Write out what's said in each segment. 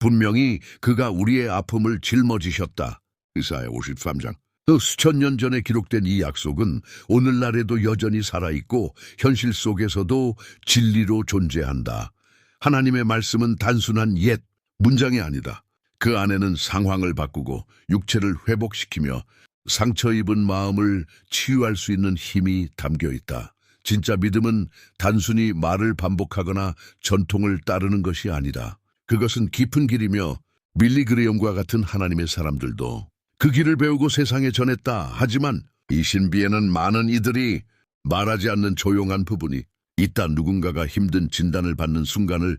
분명히 그가 우리의 아픔을 짊어지셨다. 이사야 53장. 수천 년 전에 기록된 이 약속은 오늘날에도 여전히 살아있고 현실 속에서도 진리로 존재한다. 하나님의 말씀은 단순한 옛 문장이 아니다. 그 안에는 상황을 바꾸고 육체를 회복시키며 상처 입은 마음을 치유할 수 있는 힘이 담겨 있다. 진짜 믿음은 단순히 말을 반복하거나 전통을 따르는 것이 아니다. 그것은 깊은 길이며 빌리 그레엄과 같은 하나님의 사람들도 그 길을 배우고 세상에 전했다. 하지만 이 신비에는 많은 이들이 말하지 않는 조용한 부분이 있다. 누군가가 힘든 진단을 받는 순간을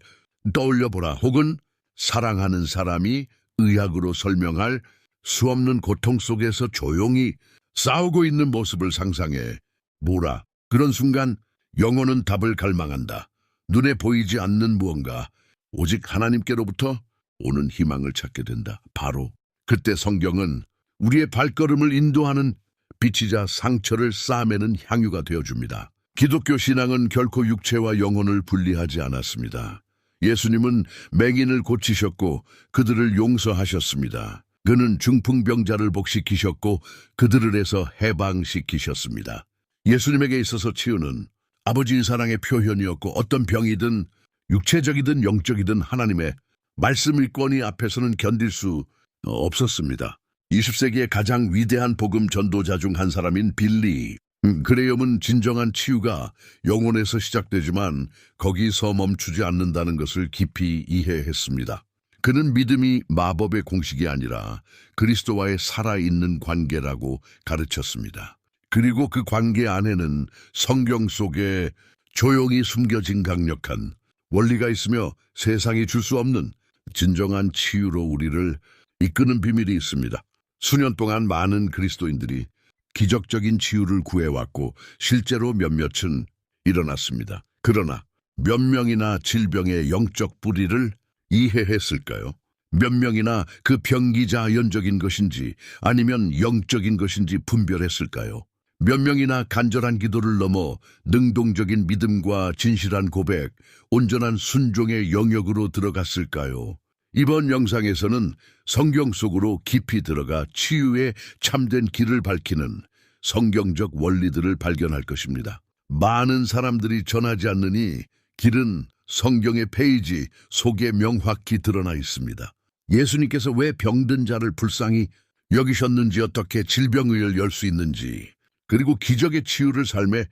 떠올려보라. 혹은 사랑하는 사람이 의학으로 설명할 수 없는 고통 속에서 조용히 싸우고 있는 모습을 상상해 보라. 그런 순간 영혼은 답을 갈망한다. 눈에 보이지 않는 무언가, 오직 하나님께로부터 오는 희망을 찾게 된다. 바로 그때 성경은 우리의 발걸음을 인도하는 빛이자 상처를 싸매는 향유가 되어줍니다. 기독교 신앙은 결코 육체와 영혼을 분리하지 않았습니다. 예수님은 맹인을 고치셨고 그들을 용서하셨습니다. 그는 중풍병자를 복시키셨고 그들을 해서 해방시키셨습니다. 예수님에게 있어서 치유는 아버지의 사랑의 표현이었고 어떤 병이든 육체적이든 영적이든 하나님의 말씀 일권위 앞에서는 견딜 수 없었습니다. 20세기의 가장 위대한 복음 전도자 중 한 사람인 빌리 그레엄은 진정한 치유가 영혼에서 시작되지만 거기서 멈추지 않는다는 것을 깊이 이해했습니다. 그는 믿음이 마법의 공식이 아니라 그리스도와의 살아있는 관계라고 가르쳤습니다. 그리고 그 관계 안에는 성경 속에 조용히 숨겨진 강력한 원리가 있으며 세상이 줄 수 없는 진정한 치유로 우리를 이끄는 비밀이 있습니다. 수년 동안 많은 그리스도인들이 기적적인 치유를 구해왔고 실제로 몇몇은 일어났습니다. 그러나 몇 명이나 질병의 영적 뿌리를 이해했을까요? 몇 명이나 그 병기 자연적인 것인지 아니면 영적인 것인지 분별했을까요? 몇 명이나 간절한 기도를 넘어 능동적인 믿음과 진실한 고백, 온전한 순종의 영역으로 들어갔을까요? 이번 영상에서는 성경 속으로 깊이 들어가 치유의 참된 길을 밝히는 성경적 원리들을 발견할 것입니다. 많은 사람들이 전하지 않는 이 길은 성경의 페이지 속에 명확히 드러나 있습니다. 예수님께서 왜 병든 자를 불쌍히 여기셨는지, 어떻게 질병을 열 수 있는지, 그리고 기적의 치유를 삶에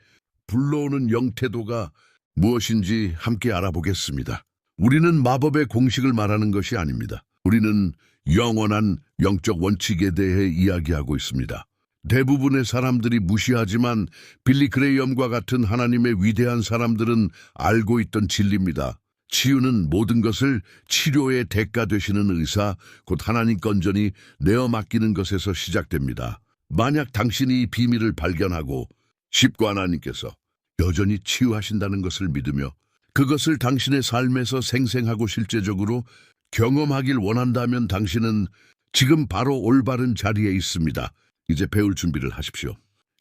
불러오는 영태도가 무엇인지 함께 알아보겠습니다. 우리는 마법의 공식을 말하는 것이 아닙니다. 우리는 영원한 영적 원칙에 대해 이야기하고 있습니다. 대부분의 사람들이 무시하지만 빌리 그레엄과 같은 하나님의 위대한 사람들은 알고 있던 진리입니다. 치유는 모든 것을 치료의 대가 되시는 의사, 곧 하나님 건전히 내어 맡기는 것에서 시작됩니다. 만약 당신이 이 비밀을 발견하고 쉽고 하나님께서 여전히 치유하신다는 것을 믿으며 그것을 당신의 삶에서 생생하고 실제적으로 경험하길 원한다면 당신은 지금 바로 올바른 자리에 있습니다. 이제 배울 준비를 하십시오.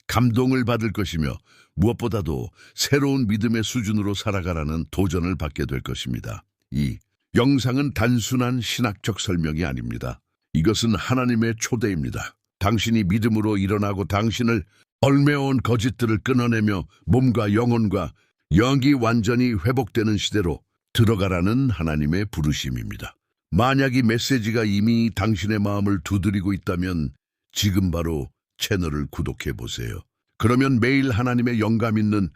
감동을 받을 것이며 무엇보다도 새로운 믿음의 수준으로 살아가라는 도전을 받게 될 것입니다. 이 영상은 단순한 신학적 설명이 아닙니다. 이것은 하나님의 초대입니다. 당신이 믿음으로 일어나고 당신을 얽매어온 거짓들을 끊어내며 몸과 영혼과 영이 완전히 회복되는 시대로 들어가라는 하나님의 부르심입니다. 만약 이 메시지가 이미 당신의 마음을 두드리고 있다면 지금 바로 채널을 구독해 보세요. 그러면 매일 하나님의 영감 있는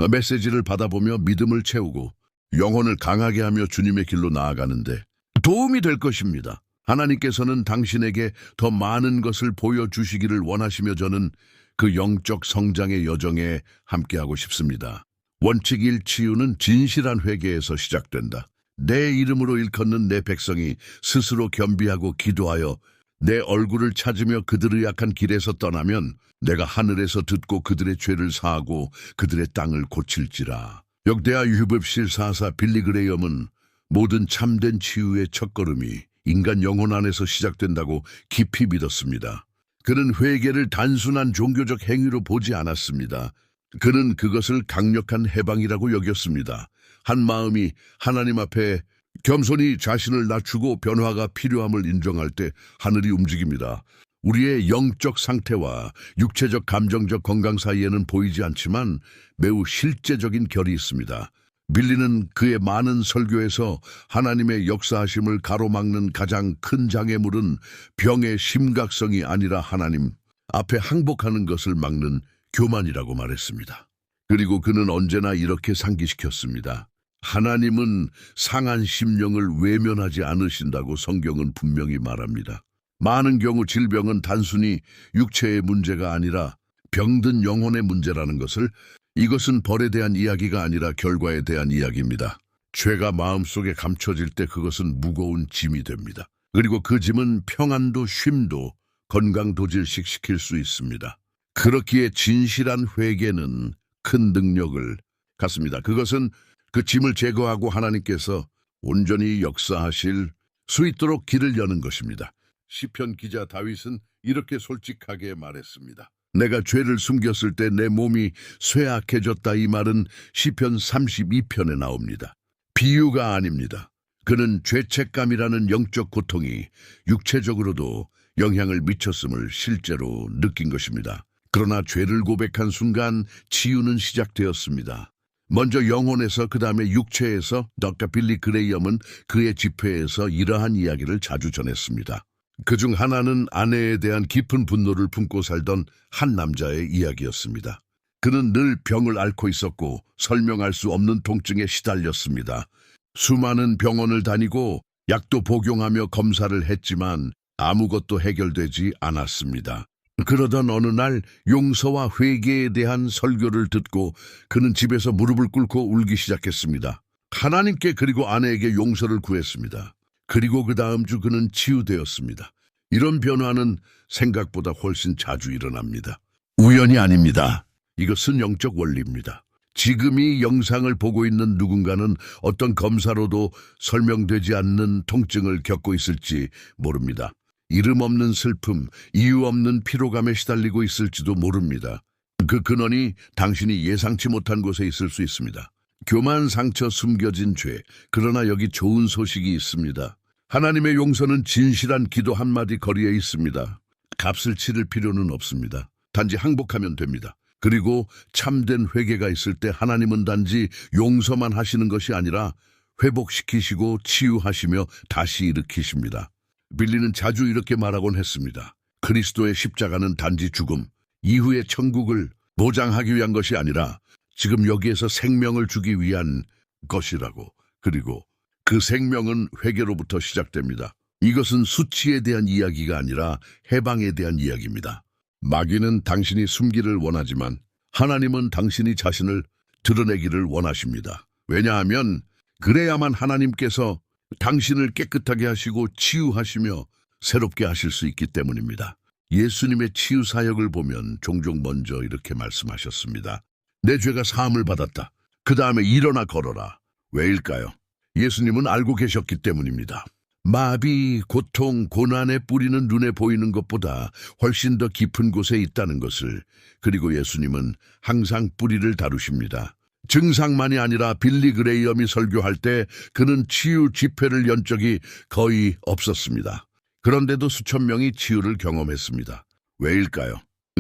메시지를 받아보며 믿음을 채우고 영혼을 강하게 하며 주님의 길로 나아가는데 도움이 될 것입니다. 하나님께서는 당신에게 더 많은 것을 보여주시기를 원하시며 저는 그 영적 성장의 여정에 함께하고 싶습니다. 원칙 1, 치유는 진실한 회개에서 시작된다. 내 이름으로 일컫는 내 백성이 스스로 겸비하고 기도하여 내 얼굴을 찾으며 그들의 약한 길에서 떠나면 내가 하늘에서 듣고 그들의 죄를 사하고 그들의 땅을 고칠지라. 역대하 유법실 사사 빌리 그레엄은 모든 참된 치유의 첫걸음이 인간 영혼 안에서 시작된다고 깊이 믿었습니다. 그는 회개를 단순한 종교적 행위로 보지 않았습니다. 그는 그것을 강력한 해방이라고 여겼습니다. 한 마음이 하나님 앞에 겸손히 자신을 낮추고 변화가 필요함을 인정할 때 하늘이 움직입니다. 우리의 영적 상태와 육체적 감정적 건강 사이에는 보이지 않지만 매우 실제적인 결이 있습니다. 밀리는 그의 많은 설교에서 하나님의 역사하심을 가로막는 가장 큰 장애물은 병의 심각성이 아니라 하나님 앞에 항복하는 것을 막는 교만이라고 말했습니다. 그리고 그는 언제나 이렇게 상기시켰습니다. 하나님은 상한 심령을 외면하지 않으신다고 성경은 분명히 말합니다. 많은 경우 질병은 단순히 육체의 문제가 아니라 병든 영혼의 문제라는 것을, 이것은 벌에 대한 이야기가 아니라 결과에 대한 이야기입니다. 죄가 마음속에 감춰질 때 그것은 무거운 짐이 됩니다. 그리고 그 짐은 평안도 쉼도 건강도질식 시킬 수 있습니다. 그렇기에 진실한 회개는 큰 능력을 갖습니다. 그것은 그 짐을 제거하고 하나님께서 온전히 역사하실 수 있도록 길을 여는 것입니다. 시편 기자 다윗은 이렇게 솔직하게 말했습니다. 내가 죄를 숨겼을 때 내 몸이 쇠약해졌다. 이 말은 시편 32편에 나옵니다. 비유가 아닙니다. 그는 죄책감이라는 영적 고통이 육체적으로도 영향을 미쳤음을 실제로 느낀 것입니다. 그러나 죄를 고백한 순간 치유는 시작되었습니다. 먼저 영혼에서, 그 다음에 육체에서. 덕터 빌리 그레이엄은 그의 집회에서 이러한 이야기를 자주 전했습니다. 그중 하나는 아내에 대한 깊은 분노를 품고 살던 한 남자의 이야기였습니다. 그는 늘 병을 앓고 있었고 설명할 수 없는 통증에 시달렸습니다. 수많은 병원을 다니고 약도 복용하며 검사를 했지만 아무것도 해결되지 않았습니다. 그러던 어느 날 용서와 회개에 대한 설교를 듣고 그는 집에서 무릎을 꿇고 울기 시작했습니다. 하나님께 그리고 아내에게 용서를 구했습니다. 그리고 그 다음 주 그는 치유되었습니다. 이런 변화는 생각보다 훨씬 자주 일어납니다. 우연이 아닙니다. 이것은 영적 원리입니다. 지금 이 영상을 보고 있는 누군가는 어떤 검사로도 설명되지 않는 통증을 겪고 있을지 모릅니다. 이름 없는 슬픔, 이유 없는 피로감에 시달리고 있을지도 모릅니다. 그 근원이 당신이 예상치 못한 곳에 있을 수 있습니다. 교만, 상처, 숨겨진 죄. 그러나 여기 좋은 소식이 있습니다. 하나님의 용서는 진실한 기도 한마디 거리에 있습니다. 값을 치를 필요는 없습니다. 단지 항복하면 됩니다. 그리고 참된 회개가 있을 때 하나님은 단지 용서만 하시는 것이 아니라 회복시키시고 치유하시며 다시 일으키십니다. 빌리는 자주 이렇게 말하곤 했습니다. 그리스도의 십자가는 단지 죽음, 이후의 천국을 보장하기 위한 것이 아니라 지금 여기에서 생명을 주기 위한 것이라고. 그리고 그 생명은 회개로부터 시작됩니다. 이것은 수치에 대한 이야기가 아니라 해방에 대한 이야기입니다. 마귀는 당신이 숨기를 원하지만 하나님은 당신이 자신을 드러내기를 원하십니다. 왜냐하면 그래야만 하나님께서 당신을 깨끗하게 하시고 치유하시며 새롭게 하실 수 있기 때문입니다. 예수님의 치유 사역을 보면 종종 먼저 이렇게 말씀하셨습니다. 내 죄가 사함을 받았다. 그 다음에 일어나 걸어라. 왜일까요? 예수님은 알고 계셨기 때문입니다. 마비, 고통, 고난의 뿌리는 눈에 보이는 것보다 훨씬 더 깊은 곳에 있다는 것을. 그리고 예수님은 항상 뿌리를 다루십니다. 증상만이 아니라 빌리 그레이엄이 설교할 때 그는 치유 집회를 연 적이 거의 없었습니다. 그런데도 수천 명이 치유를 경험했습니다. 왜일까요?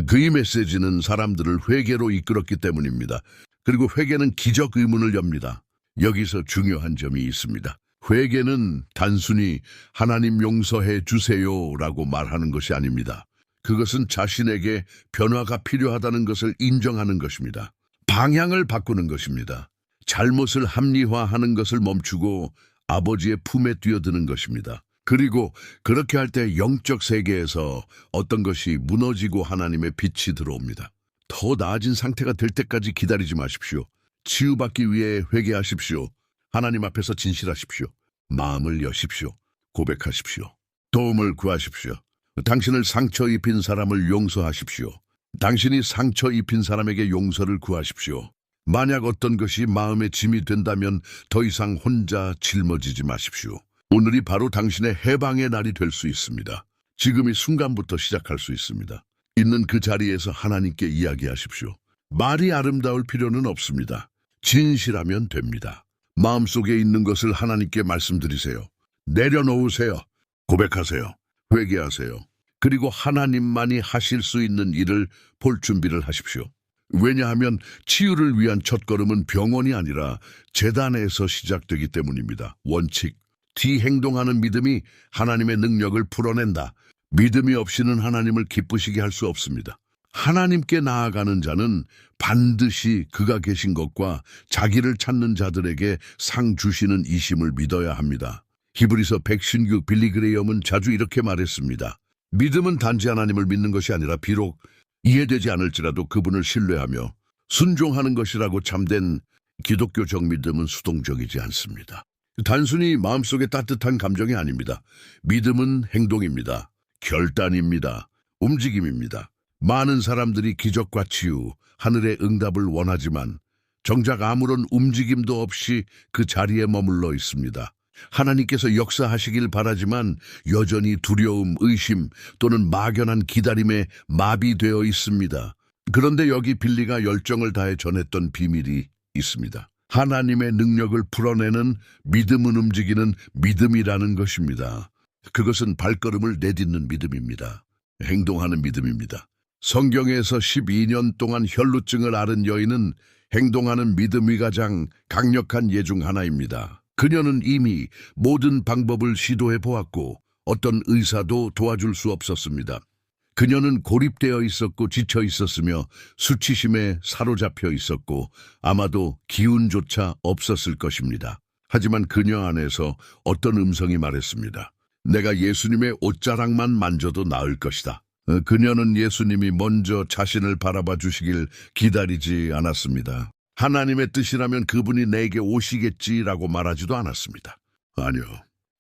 그의 메시지는 사람들을 회개로 이끌었기 때문입니다. 그리고 회개는 기적 의문을 엽니다. 여기서 중요한 점이 있습니다. 회개는 단순히 하나님 용서해 주세요라고 말하는 것이 아닙니다. 그것은 자신에게 변화가 필요하다는 것을 인정하는 것입니다. 방향을 바꾸는 것입니다. 잘못을 합리화하는 것을 멈추고 아버지의 품에 뛰어드는 것입니다. 그리고 그렇게 할 때 영적 세계에서 어떤 것이 무너지고 하나님의 빛이 들어옵니다. 더 나아진 상태가 될 때까지 기다리지 마십시오. 치유받기 위해 회개하십시오. 하나님 앞에서 진실하십시오. 마음을 여십시오. 고백하십시오. 도움을 구하십시오. 당신을 상처 입힌 사람을 용서하십시오. 당신이 상처 입힌 사람에게 용서를 구하십시오. 만약 어떤 것이 마음의 짐이 된다면 더 이상 혼자 짊어지지 마십시오. 오늘이 바로 당신의 해방의 날이 될 수 있습니다. 지금 이 순간부터 시작할 수 있습니다. 있는 그 자리에서 하나님께 이야기하십시오. 말이 아름다울 필요는 없습니다. 진실하면 됩니다. 마음속에 있는 것을 하나님께 말씀드리세요. 내려놓으세요. 고백하세요. 회개하세요. 그리고 하나님만이 하실 수 있는 일을 볼 준비를 하십시오. 왜냐하면 치유를 위한 첫걸음은 병원이 아니라 제단에서 시작되기 때문입니다. 원칙, 뒤행동하는 믿음이 하나님의 능력을 풀어낸다. 믿음이 없이는 하나님을 기쁘시게 할 수 없습니다. 하나님께 나아가는 자는 반드시 그가 계신 것과 자기를 찾는 자들에게 상 주시는 이심을 믿어야 합니다. 히브리서 116 빌리 그레이엄은 자주 이렇게 말했습니다. 믿음은 단지 하나님을 믿는 것이 아니라 비록 이해되지 않을지라도 그분을 신뢰하며 순종하는 것이라고. 참된 기독교적 믿음은 수동적이지 않습니다. 단순히 마음속에 따뜻한 감정이 아닙니다. 믿음은 행동입니다. 결단입니다. 움직임입니다. 많은 사람들이 기적과 치유, 하늘의 응답을 원하지만 정작 아무런 움직임도 없이 그 자리에 머물러 있습니다. 하나님께서 역사하시길 바라지만 여전히 두려움, 의심 또는 막연한 기다림에 마비되어 있습니다. 그런데 여기 빌리가 열정을 다해 전했던 비밀이 있습니다. 하나님의 능력을 풀어내는 믿음은 움직이는 믿음이라는 것입니다. 그것은 발걸음을 내딛는 믿음입니다. 행동하는 믿음입니다. 성경에서 12년 동안 혈루증을 앓은 여인은 행동하는 믿음이 가장 강력한 예 중 하나입니다. 그녀는 이미 모든 방법을 시도해 보았고 어떤 의사도 도와줄 수 없었습니다. 그녀는 고립되어 있었고 지쳐 있었으며 수치심에 사로잡혀 있었고 아마도 기운조차 없었을 것입니다. 하지만 그녀 안에서 어떤 음성이 말했습니다. 내가 예수님의 옷자락만 만져도 나을 것이다. 그녀는 예수님이 먼저 자신을 바라봐 주시길 기다리지 않았습니다. 하나님의 뜻이라면 그분이 내게 오시겠지라고 말하지도 않았습니다. 아니요.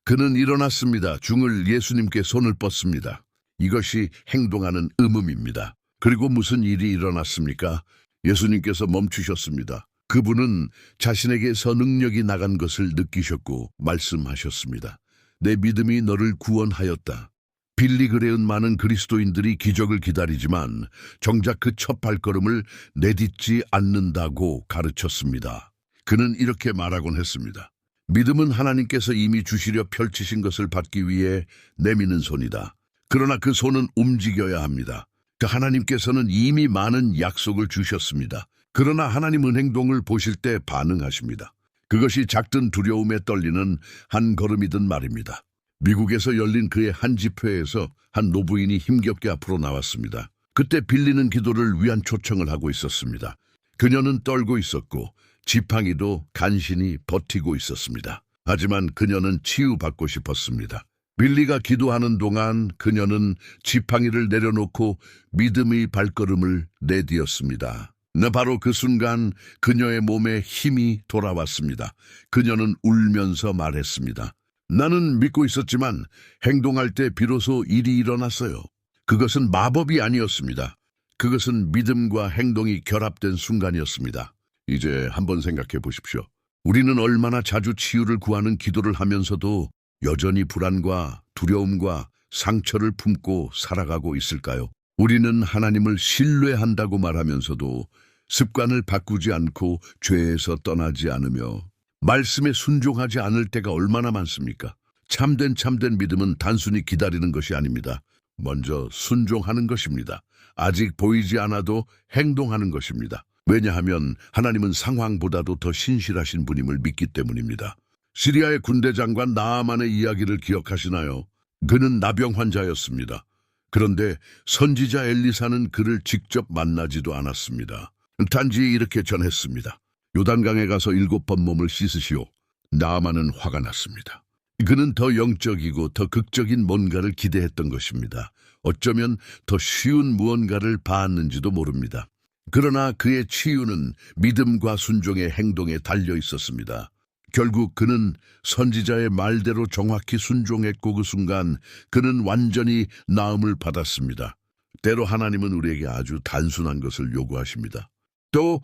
그는 일어났습니다. 중을 예수님께 손을 뻗습니다. 이것이 행동하는 음음입니다. 그리고 무슨 일이 일어났습니까? 예수님께서 멈추셨습니다. 그분은 자신에게서 능력이 나간 것을 느끼셨고 말씀하셨습니다. 내 믿음이 너를 구원하였다. 빌리 그레이엄은 많은 그리스도인들이 기적을 기다리지만 정작 그 첫 발걸음을 내딛지 않는다고 가르쳤습니다. 그는 이렇게 말하곤 했습니다. 믿음은 하나님께서 이미 주시려 펼치신 것을 받기 위해 내미는 손이다. 그러나 그 손은 움직여야 합니다. 하나님께서는 이미 많은 약속을 주셨습니다. 그러나 하나님은 행동을 보실 때 반응하십니다. 그것이 작든 두려움에 떨리는 한 걸음이든 말입니다. 미국에서 열린 그의 한 집회에서 한 노부인이 힘겹게 앞으로 나왔습니다. 그때 빌리는 기도를 위한 초청을 하고 있었습니다. 그녀는 떨고 있었고 지팡이도 간신히 버티고 있었습니다. 하지만 그녀는 치유받고 싶었습니다. 빌리가 기도하는 동안 그녀는 지팡이를 내려놓고 믿음의 발걸음을 내디뎠습니다. 바로 그 순간 그녀의 몸에 힘이 돌아왔습니다. 그녀는 울면서 말했습니다. 나는 믿고 있었지만 행동할 때 비로소 일이 일어났어요. 그것은 마법이 아니었습니다. 그것은 믿음과 행동이 결합된 순간이었습니다. 이제 한번 생각해 보십시오. 우리는 얼마나 자주 치유를 구하는 기도를 하면서도 여전히 불안과 두려움과 상처를 품고 살아가고 있을까요? 우리는 하나님을 신뢰한다고 말하면서도 습관을 바꾸지 않고 죄에서 떠나지 않으며 말씀에 순종하지 않을 때가 얼마나 많습니까? 참된 믿음은 단순히 기다리는 것이 아닙니다. 먼저 순종하는 것입니다. 아직 보이지 않아도 행동하는 것입니다. 왜냐하면 하나님은 상황보다도 더 신실하신 분임을 믿기 때문입니다. 시리아의 군대 장관 나아만의 이야기를 기억하시나요? 그는 나병 환자였습니다. 그런데 선지자 엘리사는 그를 직접 만나지도 않았습니다. 단지 이렇게 전했습니다. 요단강에 가서 7번 몸을 씻으시오. 나아만은 화가 났습니다. 그는 더 영적이고 더 극적인 뭔가를 기대했던 것입니다. 어쩌면 더 쉬운 무언가를 봤는지도 모릅니다. 그러나 그의 치유는 믿음과 순종의 행동에 달려 있었습니다. 결국 그는 선지자의 말대로 정확히 순종했고 그 순간 그는 완전히 나음을 받았습니다. 때로 하나님은 우리에게 아주 단순한 것을 요구하십니다. 또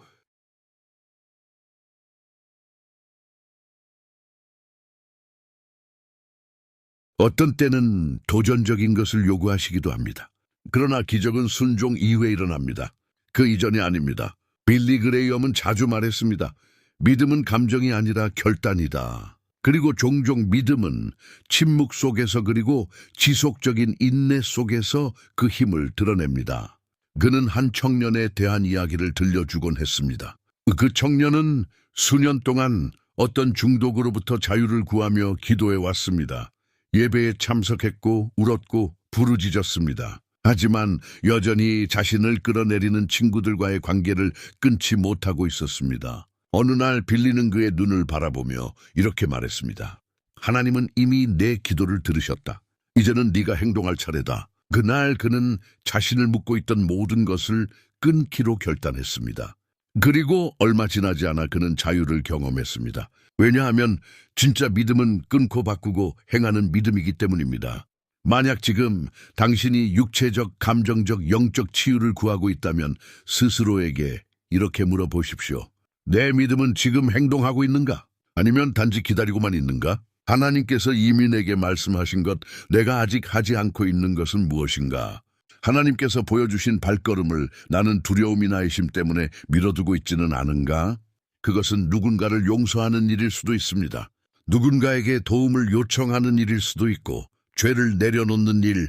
어떤 때는 도전적인 것을 요구하시기도 합니다. 그러나 기적은 순종 이후에 일어납니다. 그 이전이 아닙니다. 빌리 그레이엄은 자주 말했습니다. 믿음은 감정이 아니라 결단이다. 그리고 종종 믿음은 침묵 속에서 그리고 지속적인 인내 속에서 그 힘을 드러냅니다. 그는 한 청년에 대한 이야기를 들려주곤 했습니다. 그 청년은 수년 동안 어떤 중독으로부터 자유를 구하며 기도해 왔습니다. 예배에 참석했고 울었고 부르짖었습니다. 하지만 여전히 자신을 끌어내리는 친구들과의 관계를 끊지 못하고 있었습니다. 어느 날 빌리는 그의 눈을 바라보며 이렇게 말했습니다. 하나님은 이미 내 기도를 들으셨다. 이제는 네가 행동할 차례다. 그날 그는 자신을 묶고 있던 모든 것을 끊기로 결단했습니다. 그리고 얼마 지나지 않아 그는 자유를 경험했습니다. 왜냐하면 진짜 믿음은 끊고 바꾸고 행하는 믿음이기 때문입니다. 만약 지금 당신이 육체적, 감정적, 영적 치유를 구하고 있다면 스스로에게 이렇게 물어보십시오. 내 믿음은 지금 행동하고 있는가? 아니면 단지 기다리고만 있는가? 하나님께서 이미 내게 말씀하신 것, 내가 아직 하지 않고 있는 것은 무엇인가? 하나님께서 보여주신 발걸음을 나는 두려움이나 의심 때문에 미뤄두고 있지는 않은가? 그것은 누군가를 용서하는 일일 수도 있습니다. 누군가에게 도움을 요청하는 일일 수도 있고, 죄를 내려놓는 일,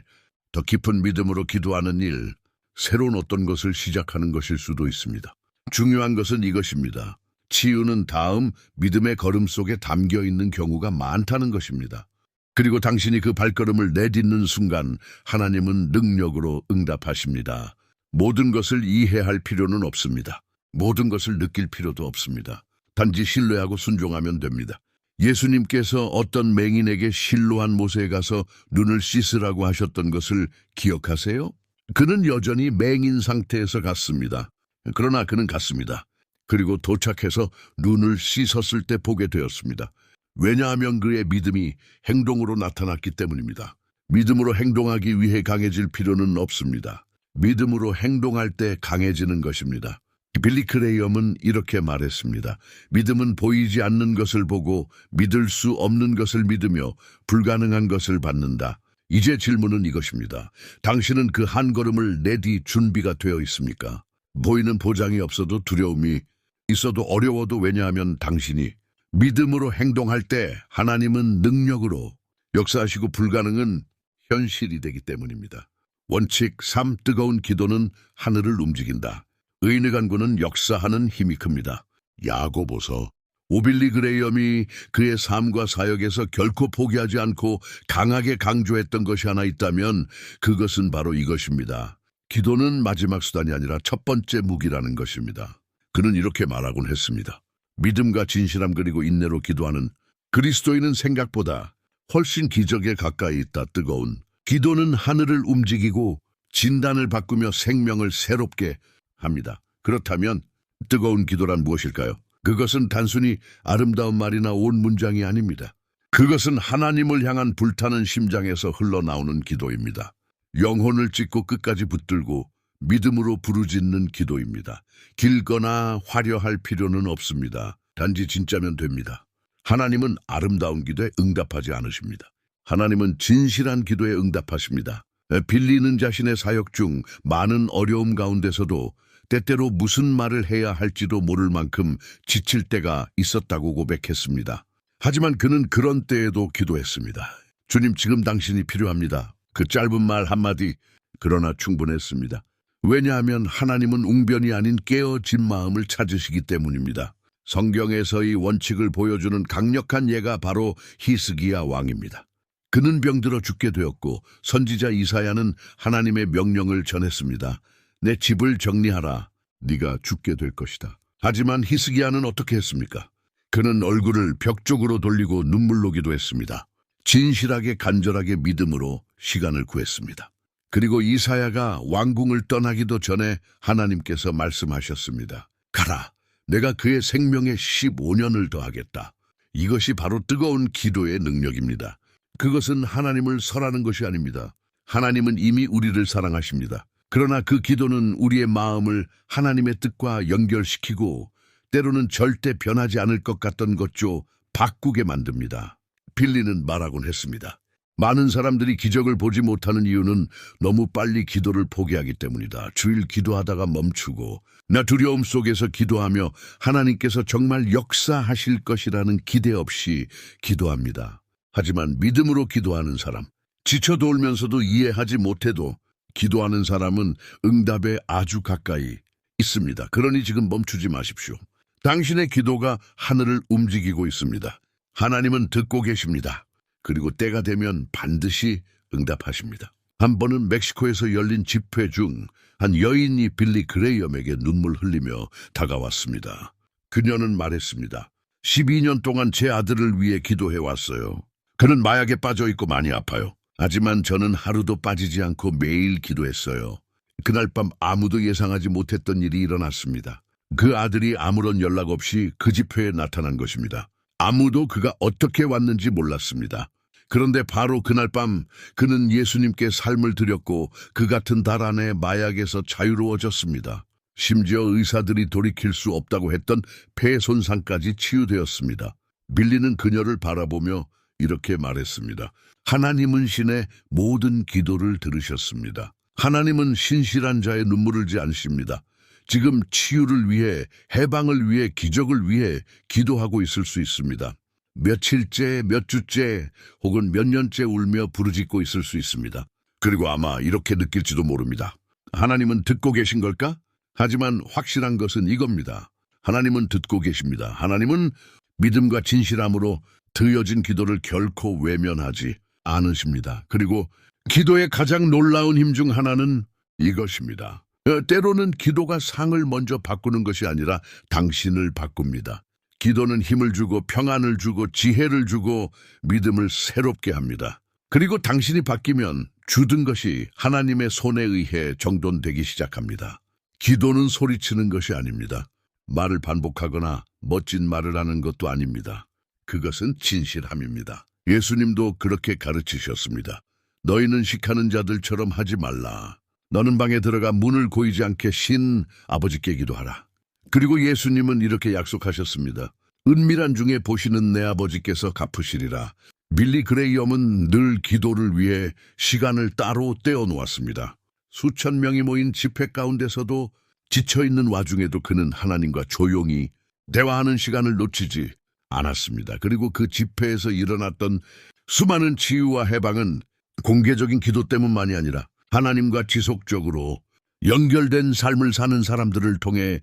더 깊은 믿음으로 기도하는 일, 새로운 어떤 것을 시작하는 것일 수도 있습니다. 중요한 것은 이것입니다. 치유는 다음 믿음의 걸음 속에 담겨 있는 경우가 많다는 것입니다. 그리고 당신이 그 발걸음을 내딛는 순간 하나님은 능력으로 응답하십니다. 모든 것을 이해할 필요는 없습니다. 모든 것을 느낄 필요도 없습니다. 단지 신뢰하고 순종하면 됩니다. 예수님께서 어떤 맹인에게 실로한 못에 가서 눈을 씻으라고 하셨던 것을 기억하세요? 그는 여전히 맹인 상태에서 갔습니다. 그러나 그는 갔습니다. 그리고 도착해서 눈을 씻었을 때 보게 되었습니다. 왜냐하면 그의 믿음이 행동으로 나타났기 때문입니다. 믿음으로 행동하기 위해 강해질 필요는 없습니다. 믿음으로 행동할 때 강해지는 것입니다. 빌리 그레이엄은 이렇게 말했습니다. 믿음은 보이지 않는 것을 보고 믿을 수 없는 것을 믿으며 불가능한 것을 받는다. 이제 질문은 이것입니다. 당신은 그 한 걸음을 내디 준비가 되어 있습니까? 보이는 보장이 없어도 두려움이 있어도 어려워도 왜냐하면 당신이 믿음으로 행동할 때 하나님은 능력으로 역사하시고 불가능은 현실이 되기 때문입니다. 원칙 3. 뜨거운 기도는 하늘을 움직인다. 의인의 간구는 역사하는 힘이 큽니다. 야고보서. 오빌리 그레이엄이 그의 삶과 사역에서 결코 포기하지 않고 강하게 강조했던 것이 하나 있다면 그것은 바로 이것입니다. 기도는 마지막 수단이 아니라 첫 번째 무기라는 것입니다. 그는 이렇게 말하곤 했습니다. 믿음과 진실함 그리고 인내로 기도하는 그리스도인은 생각보다 훨씬 기적에 가까이 있다. 뜨거운 기도는 하늘을 움직이고 진단을 바꾸며 생명을 새롭게 합니다. 그렇다면 뜨거운 기도란 무엇일까요? 그것은 단순히 아름다운 말이나 온 문장이 아닙니다. 그것은 하나님을 향한 불타는 심장에서 흘러나오는 기도입니다. 영혼을 찢고 끝까지 붙들고 믿음으로 부르짖는 기도입니다. 길거나 화려할 필요는 없습니다. 단지 진짜면 됩니다. 하나님은 아름다운 기도에 응답하지 않으십니다. 하나님은 진실한 기도에 응답하십니다. 빌리는 자신의 사역 중 많은 어려움 가운데서도 때때로 무슨 말을 해야 할지도 모를 만큼 지칠 때가 있었다고 고백했습니다. 하지만 그는 그런 때에도 기도했습니다. 주님, 지금 당신이 필요합니다. 그 짧은 말 한마디, 그러나 충분했습니다. 왜냐하면 하나님은 웅변이 아닌 깨어진 마음을 찾으시기 때문입니다. 성경에서의 원칙을 보여주는 강력한 예가 바로 히스기야 왕입니다. 그는 병들어 죽게 되었고 선지자 이사야는 하나님의 명령을 전했습니다. 내 집을 정리하라. 네가 죽게 될 것이다. 하지만 히스기야는 어떻게 했습니까? 그는 얼굴을 벽 쪽으로 돌리고 눈물로 기도했습니다. 진실하게 간절하게 믿음으로 시간을 구했습니다. 그리고 이사야가 왕궁을 떠나기도 전에 하나님께서 말씀하셨습니다. 가라. 내가 그의 생명에 15년을 더하겠다. 이것이 바로 뜨거운 기도의 능력입니다. 그것은 하나님을 설하는 것이 아닙니다. 하나님은 이미 우리를 사랑하십니다. 그러나 그 기도는 우리의 마음을 하나님의 뜻과 연결시키고 때로는 절대 변하지 않을 것 같던 것조 바꾸게 만듭니다. 빌리는 말하곤 했습니다. 많은 사람들이 기적을 보지 못하는 이유는 너무 빨리 기도를 포기하기 때문이다. 주일 기도하다가 멈추고 나 두려움 속에서 기도하며 하나님께서 정말 역사하실 것이라는 기대 없이 기도합니다. 하지만 믿음으로 기도하는 사람, 지쳐도 울면서도 이해하지 못해도 기도하는 사람은 응답에 아주 가까이 있습니다. 그러니 지금 멈추지 마십시오. 당신의 기도가 하늘을 움직이고 있습니다. 하나님은 듣고 계십니다. 그리고 때가 되면 반드시 응답하십니다. 한 번은 멕시코에서 열린 집회 중 한 여인이 빌리 그레이엄에게 눈물 흘리며 다가왔습니다. 그녀는 말했습니다. 12년 동안 제 아들을 위해 기도해왔어요. 그는 마약에 빠져 있고 많이 아파요. 하지만 저는 하루도 빠지지 않고 매일 기도했어요. 그날 밤 아무도 예상하지 못했던 일이 일어났습니다. 그 아들이 아무런 연락 없이 그 집회에 나타난 것입니다. 아무도 그가 어떻게 왔는지 몰랐습니다. 그런데 바로 그날 밤 그는 예수님께 삶을 드렸고 그 같은 달 안에 마약에서 자유로워졌습니다. 심지어 의사들이 돌이킬 수 없다고 했던 폐 손상까지 치유되었습니다. 빌리는 그녀를 바라보며 이렇게 말했습니다. 하나님은 신의 모든 기도를 들으셨습니다. 하나님은 신실한 자의 눈물을 지 않으십니다. 지금 치유를 위해, 해방을 위해, 기적을 위해 기도하고 있을 수 있습니다. 며칠째, 몇 주째, 혹은 몇 년째 울며 부르짖고 있을 수 있습니다. 그리고 아마 이렇게 느낄지도 모릅니다. 하나님은 듣고 계신 걸까? 하지만 확실한 것은 이겁니다. 하나님은 듣고 계십니다. 하나님은 믿음과 진실함으로 드어진 기도를 결코 외면하지 않으십니다. 그리고 기도의 가장 놀라운 힘 중 하나는 이것입니다. 때로는 기도가 상을 먼저 바꾸는 것이 아니라 당신을 바꿉니다. 기도는 힘을 주고 평안을 주고 지혜를 주고 믿음을 새롭게 합니다. 그리고 당신이 바뀌면 주든 것이 하나님의 손에 의해 정돈되기 시작합니다. 기도는 소리치는 것이 아닙니다. 말을 반복하거나 멋진 말을 하는 것도 아닙니다. 그것은 진실함입니다. 예수님도 그렇게 가르치셨습니다. 너희는 식하는 자들처럼 하지 말라. 너는 방에 들어가 문을 고이지 않게 신 아버지께 기도하라. 그리고 예수님은 이렇게 약속하셨습니다. 은밀한 중에 보시는 내 아버지께서 갚으시리라. 빌리 그레이엄은 늘 기도를 위해 시간을 따로 떼어놓았습니다. 수천 명이 모인 집회 가운데서도 지쳐있는 와중에도 그는 하나님과 조용히 대화하는 시간을 놓치지 않았습니다. 그리고 그 집회에서 일어났던 수많은 치유와 해방은 공개적인 기도 때문만이 아니라 하나님과 지속적으로 연결된 삶을 사는 사람들을 통해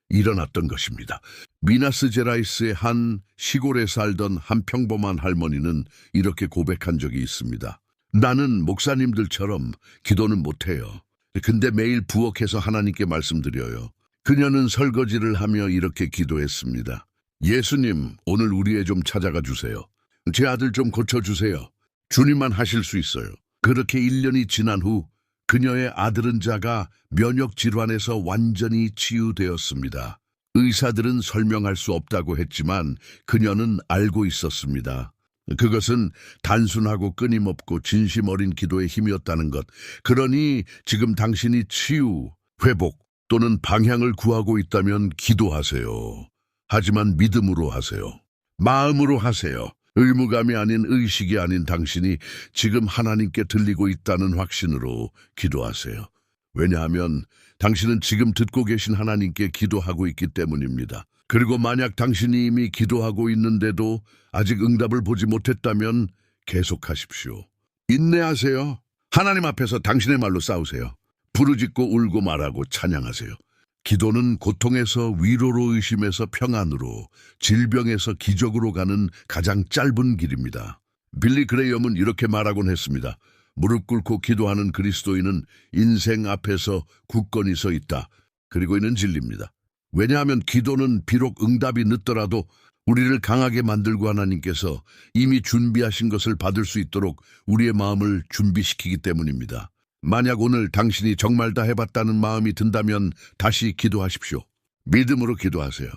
일어났던 것입니다. 미나스제라이스의 한 시골에 살던 한 평범한 할머니는 이렇게 고백한 적이 있습니다. 나는 목사님들처럼 기도는 못해요. 근데 매일 부엌에서 하나님께 말씀드려요. 그녀는 설거지를 하며 이렇게 기도했습니다. 예수님, 오늘 우리 애 좀 찾아가 주세요. 제 아들 좀 고쳐주세요. 주님만 하실 수 있어요. 그렇게 1년이 지난 후 그녀의 아들은 자가 면역질환에서 완전히 치유되었습니다. 의사들은 설명할 수 없다고 했지만 그녀는 알고 있었습니다. 그것은 단순하고 끊임없고 진심 어린 기도의 힘이었다는 것. 그러니 지금 당신이 치유, 회복 또는 방향을 구하고 있다면 기도하세요. 하지만 믿음으로 하세요. 마음으로 하세요. 의무감이 아닌 의식이 아닌 당신이 지금 하나님께 들리고 있다는 확신으로 기도하세요. 왜냐하면 당신은 지금 듣고 계신 하나님께 기도하고 있기 때문입니다. 그리고 만약 당신이 이미 기도하고 있는데도 아직 응답을 보지 못했다면 계속하십시오. 인내하세요. 하나님 앞에서 당신의 말로 싸우세요. 부르짖고 울고 말하고 찬양하세요. 기도는 고통에서 위로로, 의심에서 평안으로, 질병에서 기적으로 가는 가장 짧은 길입니다. 빌리 그레이엄은 이렇게 말하곤 했습니다. 무릎 꿇고 기도하는 그리스도인은 인생 앞에서 굳건히 서 있다. 그리고 이는 진리입니다. 왜냐하면 기도는 비록 응답이 늦더라도 우리를 강하게 만들고 하나님께서 이미 준비하신 것을 받을 수 있도록 우리의 마음을 준비시키기 때문입니다. 만약 오늘 당신이 정말 다 해봤다는 마음이 든다면 다시 기도하십시오. 믿음으로 기도하세요.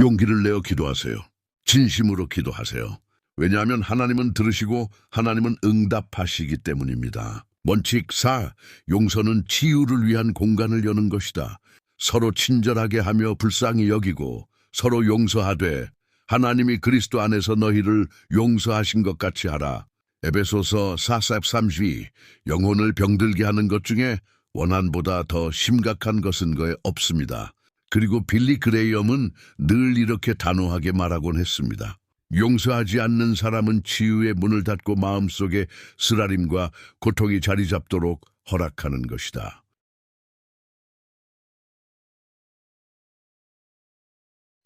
용기를 내어 기도하세요. 진심으로 기도하세요. 왜냐하면 하나님은 들으시고 하나님은 응답하시기 때문입니다. 원칙 4. 용서는 치유를 위한 공간을 여는 것이다. 서로 친절하게 하며 불쌍히 여기고 서로 용서하되 하나님이 그리스도 안에서 너희를 용서하신 것 같이 하라. 에베소서 4:32 영혼을 병들게 하는 것 중에 원한보다 더 심각한 것은 거에 없습니다. 그리고 빌리 그레이엄은 늘 이렇게 단호하게 말하곤 했습니다. 용서하지 않는 사람은 치유의 문을 닫고 마음속에 쓰라림과 고통이 자리 잡도록 허락하는 것이다.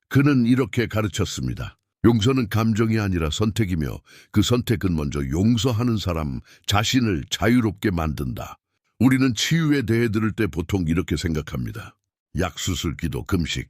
그는 이렇게 가르쳤습니다. 용서는 감정이 아니라 선택이며 그 선택은 먼저 용서하는 사람 자신을 자유롭게 만든다. 우리는 치유에 대해 들을 때 보통 이렇게 생각합니다. 약수술, 기도, 금식.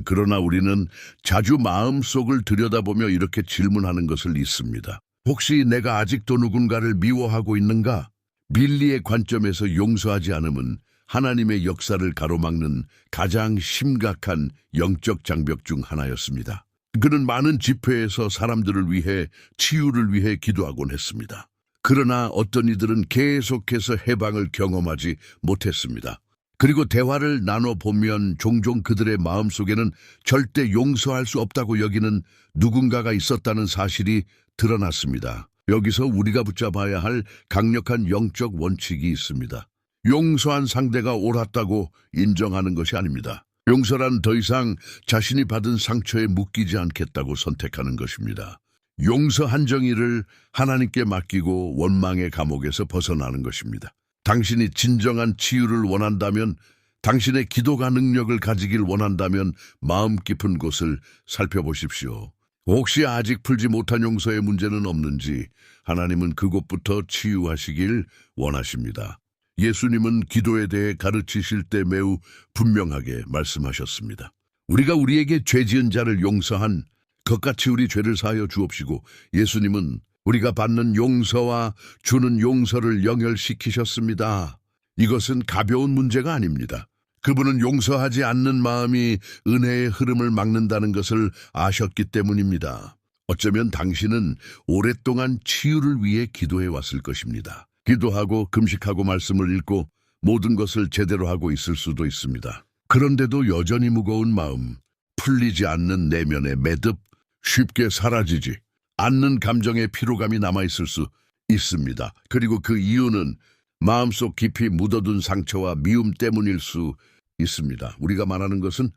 그러나 우리는 자주 마음속을 들여다보며 이렇게 질문하는 것을 잊습니다. 혹시 내가 아직도 누군가를 미워하고 있는가? 빌리의 관점에서 용서하지 않음은 하나님의 역사를 가로막는 가장 심각한 영적 장벽 중 하나였습니다. 그는 많은 집회에서 사람들을 위해 치유를 위해 기도하곤 했습니다. 그러나 어떤 이들은 계속해서 해방을 경험하지 못했습니다. 그리고 대화를 나눠보면 종종 그들의 마음속에는 절대 용서할 수 없다고 여기는 누군가가 있었다는 사실이 드러났습니다. 여기서 우리가 붙잡아야 할 강력한 영적 원칙이 있습니다. 용서한 상대가 옳았다고 인정하는 것이 아닙니다. 용서란 더 이상 자신이 받은 상처에 묶이지 않겠다고 선택하는 것입니다. 용서한 정의를 하나님께 맡기고 원망의 감옥에서 벗어나는 것입니다. 당신이 진정한 치유를 원한다면, 당신의 기도가 능력을 가지길 원한다면 마음 깊은 곳을 살펴보십시오. 혹시 아직 풀지 못한 용서의 문제는 없는지 하나님은 그곳부터 치유하시길 원하십니다. 예수님은 기도에 대해 가르치실 때 매우 분명하게 말씀하셨습니다. 우리가 우리에게 죄 지은 자를 용서한 것같이 우리 죄를 사하여 주옵시고, 예수님은 우리가 받는 용서와 주는 용서를 연결시키셨습니다. 이것은 가벼운 문제가 아닙니다. 그분은 용서하지 않는 마음이 은혜의 흐름을 막는다는 것을 아셨기 때문입니다. 어쩌면 당신은 오랫동안 치유를 위해 기도해 왔을 것입니다. 기도하고 금식하고 말씀을 읽고 모든 것을 제대로 하고 있을 수도 있습니다. 그런데도 여전히 무거운 마음, 풀리지 않는 내면의 매듭, 쉽게 사라지지 않는 감정의 피로감이 남아있을 수 있습니다. 그리고 그 이유는 마음속 깊이 묻어둔 상처와 미움 때문일 수 있습니다. 우리가 말하는 것은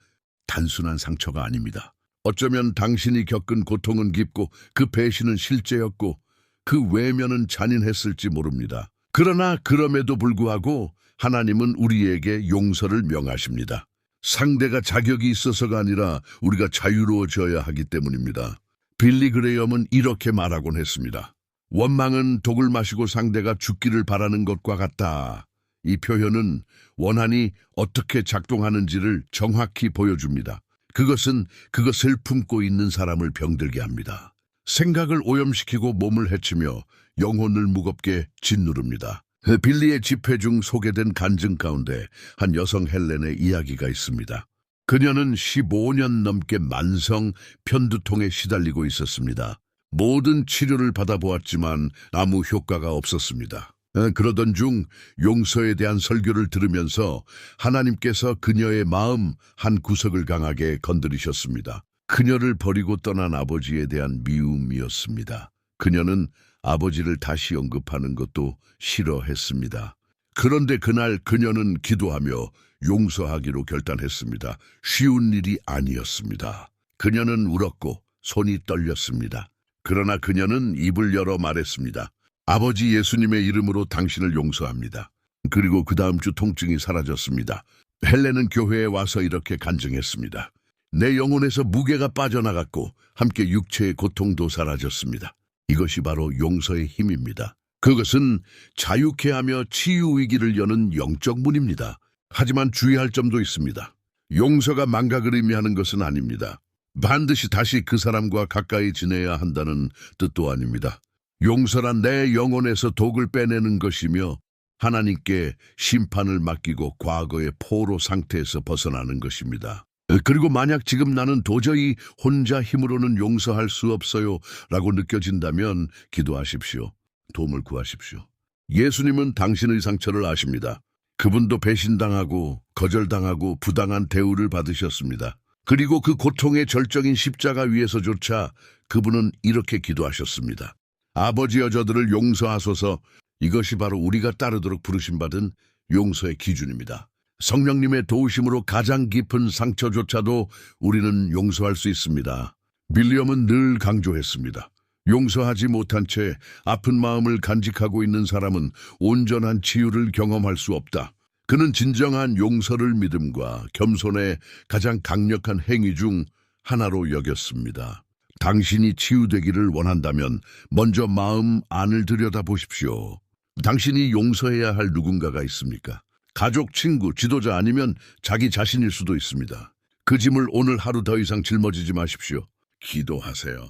단순한 상처가 아닙니다. 어쩌면 당신이 겪은 고통은 깊고 그 배신은 실제였고 그 외면은 잔인했을지 모릅니다. 그러나 그럼에도 불구하고 하나님은 우리에게 용서를 명하십니다. 상대가 자격이 있어서가 아니라 우리가 자유로워져야 하기 때문입니다. 빌리 그레이엄은 이렇게 말하곤 했습니다. 원망은 독을 마시고 상대가 죽기를 바라는 것과 같다. 이 표현은 원한이 어떻게 작동하는지를 정확히 보여줍니다. 그것은 그것을 품고 있는 사람을 병들게 합니다. 생각을 오염시키고 몸을 해치며 영혼을 무겁게 짓누릅니다. 빌리의 집회 중 소개된 간증 가운데 한 여성 헬렌의 이야기가 있습니다. 그녀는 15년 넘게 만성 편두통에 시달리고 있었습니다. 모든 치료를 받아보았지만 아무 효과가 없었습니다. 그러던 중 용서에 대한 설교를 들으면서 하나님께서 그녀의 마음 한 구석을 강하게 건드리셨습니다. 그녀를 버리고 떠난 아버지에 대한 미움이었습니다. 그녀는 아버지를 다시 언급하는 것도 싫어했습니다. 그런데 그날 그녀는 기도하며 용서하기로 결단했습니다. 쉬운 일이 아니었습니다. 그녀는 울었고 손이 떨렸습니다. 그러나 그녀는 입을 열어 말했습니다. 아버지 예수님의 이름으로 당신을 용서합니다. 그리고 그 다음 주 통증이 사라졌습니다. 헬렌은 교회에 와서 이렇게 간증했습니다. 내 영혼에서 무게가 빠져나갔고 함께 육체의 고통도 사라졌습니다. 이것이 바로 용서의 힘입니다. 그것은 자유케 하며 치유 위기를 여는 영적 문입니다. 하지만 주의할 점도 있습니다. 용서가 망각을 의미하는 것은 아닙니다. 반드시 다시 그 사람과 가까이 지내야 한다는 뜻도 아닙니다. 용서란 내 영혼에서 독을 빼내는 것이며 하나님께 심판을 맡기고 과거의 포로 상태에서 벗어나는 것입니다. 그리고 만약 지금 나는 도저히 혼자 힘으로는 용서할 수 없어요 라고 느껴진다면 기도하십시오. 도움을 구하십시오. 예수님은 당신의 상처를 아십니다. 그분도 배신당하고 거절당하고 부당한 대우를 받으셨습니다. 그리고 그 고통의 절정인 십자가 위에서조차 그분은 이렇게 기도하셨습니다. 아버지여 저들을 용서하소서. 이것이 바로 우리가 따르도록 부르심받은 용서의 기준입니다. 성령님의 도우심으로 가장 깊은 상처조차도 우리는 용서할 수 있습니다. 빌리엄은 늘 강조했습니다. 용서하지 못한 채 아픈 마음을 간직하고 있는 사람은 온전한 치유를 경험할 수 없다. 그는 진정한 용서를 믿음과 겸손의 가장 강력한 행위 중 하나로 여겼습니다. 당신이 치유되기를 원한다면 먼저 마음 안을 들여다보십시오. 당신이 용서해야 할 누군가가 있습니까? 가족, 친구, 지도자 아니면 자기 자신일 수도 있습니다. 그 짐을 오늘 하루 더 이상 짊어지지 마십시오. 기도하세요.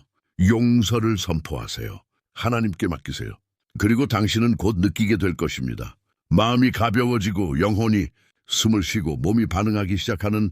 용서를 선포하세요. 하나님께 맡기세요. 그리고 당신은 곧 느끼게 될 것입니다. 마음이 가벼워지고 영혼이 숨을 쉬고 몸이 반응하기 시작하는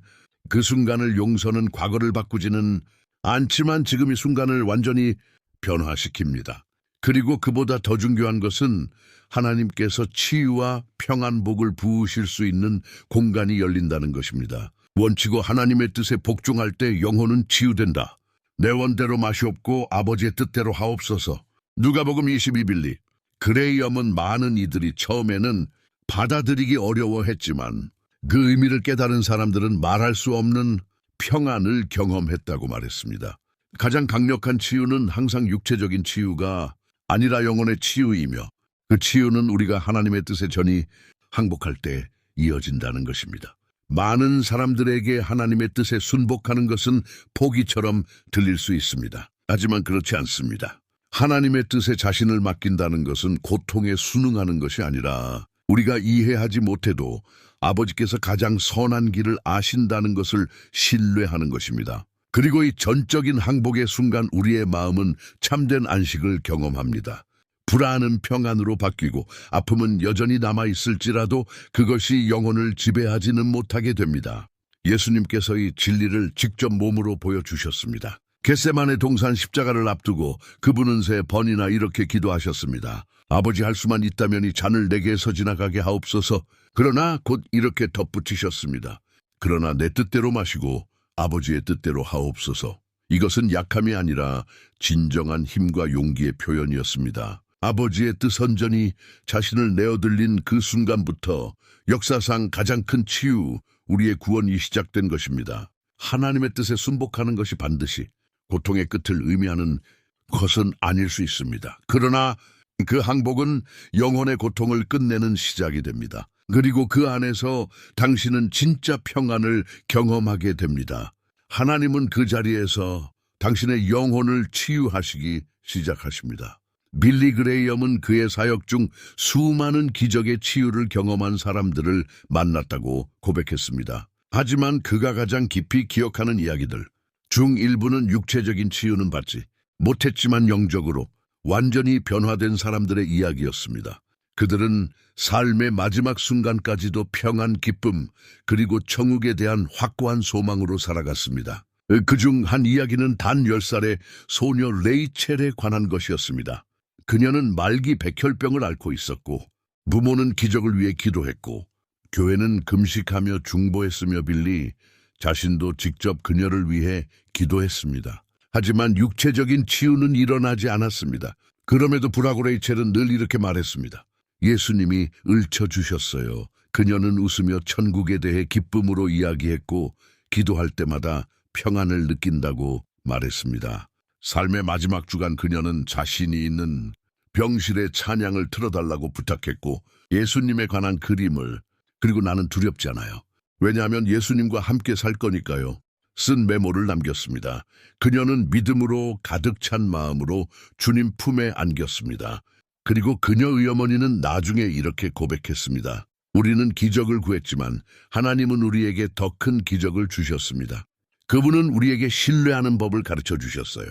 그 순간을 용서는 과거를 바꾸지는 않지만 지금 이 순간을 완전히 변화시킵니다. 그리고 그보다 더 중요한 것은 하나님께서 치유와 평안복을 부으실 수 있는 공간이 열린다는 것입니다. 원치고 하나님의 뜻에 복종할 때 영혼은 치유된다. 내 원대로 마시옵고 아버지의 뜻대로 하옵소서. 누가복음 22빌리. 그레이엄은 많은 이들이 처음에는 받아들이기 어려워했지만 그 의미를 깨달은 사람들은 말할 수 없는 평안을 경험했다고 말했습니다. 가장 강력한 치유는 항상 육체적인 치유가 아니라 영혼의 치유이며 그 치유는 우리가 하나님의 뜻에 전이 항복할 때 이어진다는 것입니다. 많은 사람들에게 하나님의 뜻에 순복하는 것은 포기처럼 들릴 수 있습니다. 하지만 그렇지 않습니다. 하나님의 뜻에 자신을 맡긴다는 것은 고통에 순응하는 것이 아니라 우리가 이해하지 못해도 아버지께서 가장 선한 길을 아신다는 것을 신뢰하는 것입니다. 그리고 이 전적인 항복의 순간 우리의 마음은 참된 안식을 경험합니다. 불안은 평안으로 바뀌고 아픔은 여전히 남아있을지라도 그것이 영혼을 지배하지는 못하게 됩니다. 예수님께서 이 진리를 직접 몸으로 보여주셨습니다. 겟세마네 동산 십자가를 앞두고 그분은 세 번이나 이렇게 기도하셨습니다. 아버지 할 수만 있다면 이 잔을 내게서 지나가게 하옵소서. 그러나 곧 이렇게 덧붙이셨습니다. 그러나 내 뜻대로 마시고 아버지의 뜻대로 하옵소서. 이것은 약함이 아니라 진정한 힘과 용기의 표현이었습니다. 아버지의 뜻 선전이 자신을 내어들린 그 순간부터 역사상 가장 큰 치유, 우리의 구원이 시작된 것입니다. 하나님의 뜻에 순복하는 것이 반드시 고통의 끝을 의미하는 것은 아닐 수 있습니다. 그러나 그 항복은 영혼의 고통을 끝내는 시작이 됩니다. 그리고 그 안에서 당신은 진짜 평안을 경험하게 됩니다. 하나님은 그 자리에서 당신의 영혼을 치유하시기 시작하십니다. 빌리 그레이엄은 그의 사역 중 수많은 기적의 치유를 경험한 사람들을 만났다고 고백했습니다. 하지만 그가 가장 깊이 기억하는 이야기들 중 일부는 육체적인 치유는 받지 못했지만 영적으로 완전히 변화된 사람들의 이야기였습니다. 그들은 삶의 마지막 순간까지도 평안, 기쁨, 그리고 천국에 대한 확고한 소망으로 살아갔습니다. 그중 한 이야기는 단 10살의 소녀 레이첼에 관한 것이었습니다. 그녀는 말기 백혈병을 앓고 있었고 부모는 기적을 위해 기도했고 교회는 금식하며 중보했으며 빌리 자신도 직접 그녀를 위해 기도했습니다. 하지만 육체적인 치유는 일어나지 않았습니다. 그럼에도 불구하고 레이첼은 늘 이렇게 말했습니다. 예수님이 을쳐주셨어요. 그녀는 웃으며 천국에 대해 기쁨으로 이야기했고 기도할 때마다 평안을 느낀다고 말했습니다. 삶의 마지막 주간 그녀는 자신이 있는 병실의 찬양을 틀어달라고 부탁했고 예수님에 관한 그림을 그리고 나는 두렵지 않아요. 왜냐하면 예수님과 함께 살 거니까요. 쓴 메모를 남겼습니다. 그녀는 믿음으로 가득 찬 마음으로 주님 품에 안겼습니다. 그리고 그녀의 어머니는 나중에 이렇게 고백했습니다. 우리는 기적을 구했지만 하나님은 우리에게 더 큰 기적을 주셨습니다. 그분은 우리에게 신뢰하는 법을 가르쳐 주셨어요.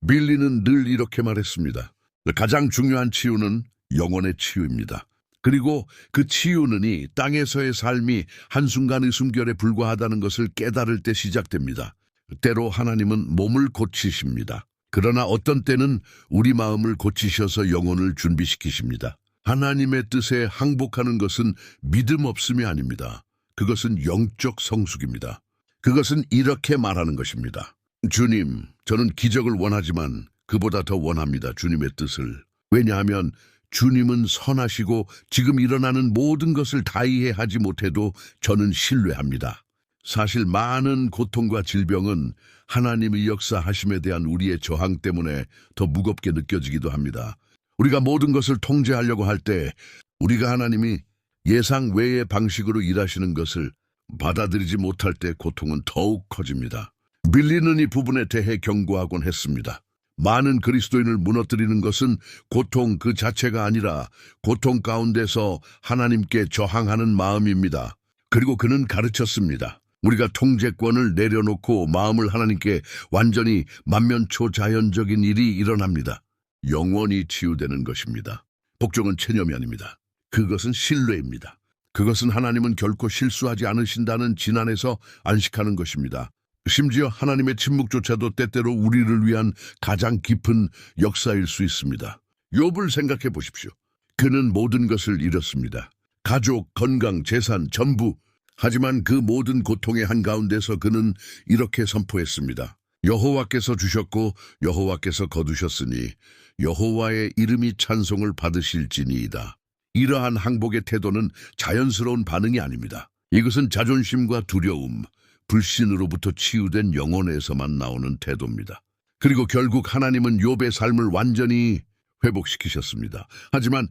빌리는 늘 이렇게 말했습니다. 가장 중요한 치유는 영혼의 치유입니다. 그리고 그 치유는 이 땅에서의 삶이 한순간의 숨결에 불과하다는 것을 깨달을 때 시작됩니다. 때로 하나님은 몸을 고치십니다. 그러나 어떤 때는 우리 마음을 고치셔서 영혼을 준비시키십니다. 하나님의 뜻에 항복하는 것은 믿음 없음이 아닙니다. 그것은 영적 성숙입니다. 그것은 이렇게 말하는 것입니다. 주님, 저는 기적을 원하지만 그보다 더 원합니다. 주님의 뜻을. 왜냐하면 주님은 선하시고 지금 일어나는 모든 것을 다 이해하지 못해도 저는 신뢰합니다. 사실 많은 고통과 질병은 하나님의 역사하심에 대한 우리의 저항 때문에 더 무겁게 느껴지기도 합니다. 우리가 모든 것을 통제하려고 할 때 우리가 하나님이 예상 외의 방식으로 일하시는 것을 받아들이지 못할 때 고통은 더욱 커집니다. 밀리는 이 부분에 대해 경고하곤 했습니다. 많은 그리스도인을 무너뜨리는 것은 고통 그 자체가 아니라 고통 가운데서 하나님께 저항하는 마음입니다. 그리고 그는 가르쳤습니다. 우리가 통제권을 내려놓고 마음을 하나님께 완전히 만면초자연적인 일이 일어납니다. 영원히 치유되는 것입니다. 복종은 체념이 아닙니다. 그것은 신뢰입니다. 그것은 하나님은 결코 실수하지 않으신다는 진안에서 안식하는 것입니다. 심지어 하나님의 침묵조차도 때때로 우리를 위한 가장 깊은 역사일 수 있습니다. 욥을 생각해 보십시오. 그는 모든 것을 잃었습니다. 가족, 건강, 재산, 전부. 하지만 그 모든 고통의 한가운데서 그는 이렇게 선포했습니다. 여호와께서 주셨고 여호와께서 거두셨으니 여호와의 이름이 찬송을 받으실지니이다. 이러한 항복의 태도는 자연스러운 반응이 아닙니다. 이것은 자존심과 두려움, 불신으로부터 치유된 영혼에서만 나오는 태도입니다. 그리고 결국 하나님은 욥의 삶을 완전히 회복시키셨습니다. 하지만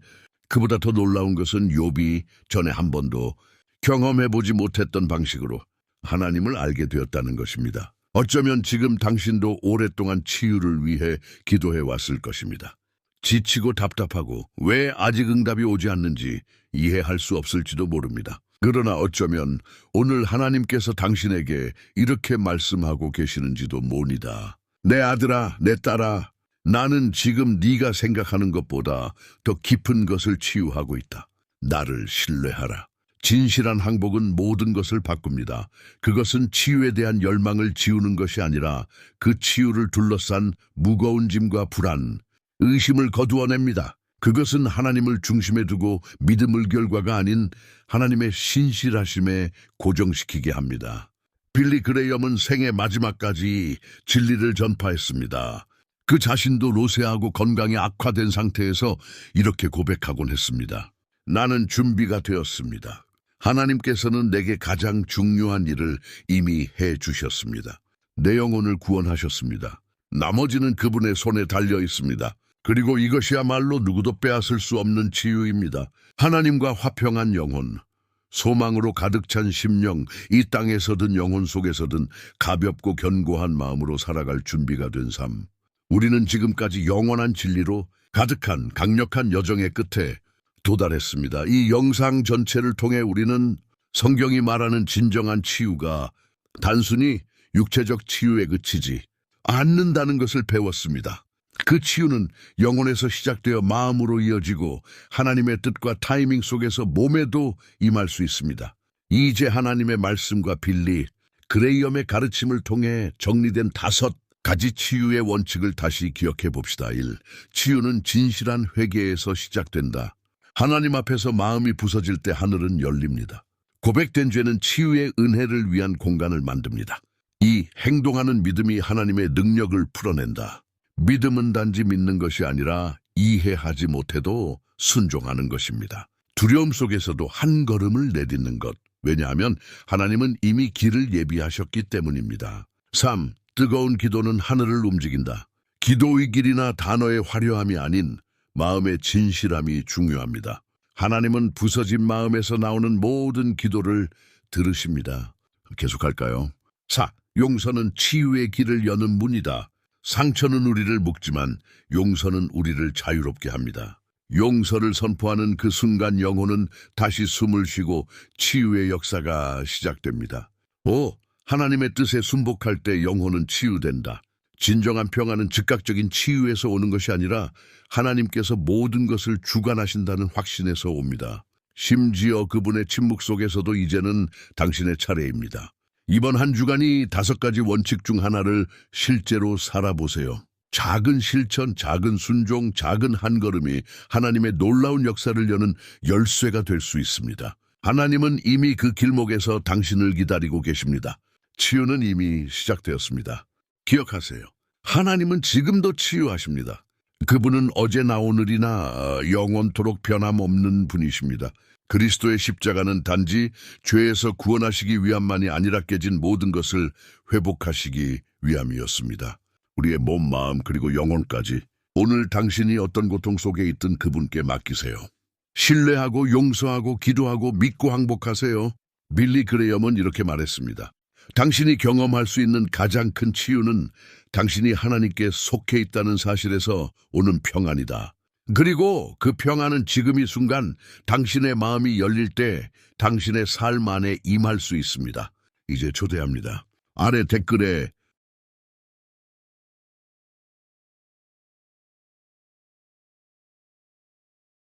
그보다 더 놀라운 것은 욥이 전에 한 번도 경험해보지 못했던 방식으로 하나님을 알게 되었다는 것입니다. 어쩌면 지금 당신도 오랫동안 치유를 위해 기도해 왔을 것입니다. 지치고 답답하고 왜 아직 응답이 오지 않는지 이해할 수 없을지도 모릅니다. 그러나 어쩌면 오늘 하나님께서 당신에게 이렇게 말씀하고 계시는지도 모르니다. 내 아들아, 내 딸아, 나는 지금 네가 생각하는 것보다 더 깊은 것을 치유하고 있다. 나를 신뢰하라. 진실한 항복은 모든 것을 바꿉니다. 그것은 치유에 대한 열망을 지우는 것이 아니라 그 치유를 둘러싼 무거운 짐과 불안, 의심을 거두어냅니다. 그것은 하나님을 중심에 두고 믿음의 결과가 아닌 하나님의 신실하심에 고정시키게 합니다. 빌리 그레이엄은 생애 마지막까지 진리를 전파했습니다. 그 자신도 로세하고 건강이 악화된 상태에서 이렇게 고백하곤 했습니다. 나는 준비가 되었습니다. 하나님께서는 내게 가장 중요한 일을 이미 해주셨습니다. 내 영혼을 구원하셨습니다. 나머지는 그분의 손에 달려 있습니다. 그리고 이것이야말로 누구도 빼앗을 수 없는 치유입니다. 하나님과 화평한 영혼, 소망으로 가득 찬 심령, 이 땅에서든 영혼 속에서든 가볍고 견고한 마음으로 살아갈 준비가 된 삶. 우리는 지금까지 영원한 진리로 가득한 강력한 여정의 끝에 도달했습니다. 이 영상 전체를 통해 우리는 성경이 말하는 진정한 치유가 단순히 육체적 치유에 그치지 않는다는 것을 배웠습니다. 그 치유는 영혼에서 시작되어 마음으로 이어지고 하나님의 뜻과 타이밍 속에서 몸에도 임할 수 있습니다. 이제 하나님의 말씀과 빌리, 그레이엄의 가르침을 통해 정리된 5가지 치유의 원칙을 다시 기억해 봅시다. 1. 치유는 진실한 회개에서 시작된다. 하나님 앞에서 마음이 부서질 때 하늘은 열립니다. 고백된 죄는 치유의 은혜를 위한 공간을 만듭니다. 2. 행동하는 믿음이 하나님의 능력을 풀어낸다. 믿음은 단지 믿는 것이 아니라 이해하지 못해도 순종하는 것입니다. 두려움 속에서도 한 걸음을 내딛는 것. 왜냐하면 하나님은 이미 길을 예비하셨기 때문입니다. 3. 뜨거운 기도는 하늘을 움직인다. 기도의 길이나 단어의 화려함이 아닌 마음의 진실함이 중요합니다. 하나님은 부서진 마음에서 나오는 모든 기도를 들으십니다. 계속할까요? 4. 용서는 치유의 길을 여는 문이다. 상처는 우리를 묶지만 용서는 우리를 자유롭게 합니다. 용서를 선포하는 그 순간 영혼은 다시 숨을 쉬고 치유의 역사가 시작됩니다. 5. 하나님의 뜻에 순복할 때 영혼은 치유된다. 진정한 평안은 즉각적인 치유에서 오는 것이 아니라 하나님께서 모든 것을 주관하신다는 확신에서 옵니다. 심지어 그분의 침묵 속에서도 이제는 당신의 차례입니다. 이번 한 주간이 5가지 원칙 중 하나를 실제로 살아보세요. 작은 실천, 작은 순종, 작은 한 걸음이 하나님의 놀라운 역사를 여는 열쇠가 될 수 있습니다. 하나님은 이미 그 길목에서 당신을 기다리고 계십니다. 치유는 이미 시작되었습니다. 기억하세요. 하나님은 지금도 치유하십니다. 그분은 어제나 오늘이나 영원토록 변함없는 분이십니다. 그리스도의 십자가는 단지 죄에서 구원하시기 위함만이 아니라 깨진 모든 것을 회복하시기 위함이었습니다. 우리의 몸, 마음 그리고 영혼까지 오늘 당신이 어떤 고통 속에 있든 그분께 맡기세요. 신뢰하고 용서하고 기도하고 믿고 항복하세요. 빌리 그레엄은 이렇게 말했습니다. 당신이 경험할 수 있는 가장 큰 치유는 당신이 하나님께 속해 있다는 사실에서 오는 평안이다. 그리고 그 평안은 지금 이 순간 당신의 마음이 열릴 때 당신의 삶 안에 임할 수 있습니다. 이제 초대합니다. 아래 댓글에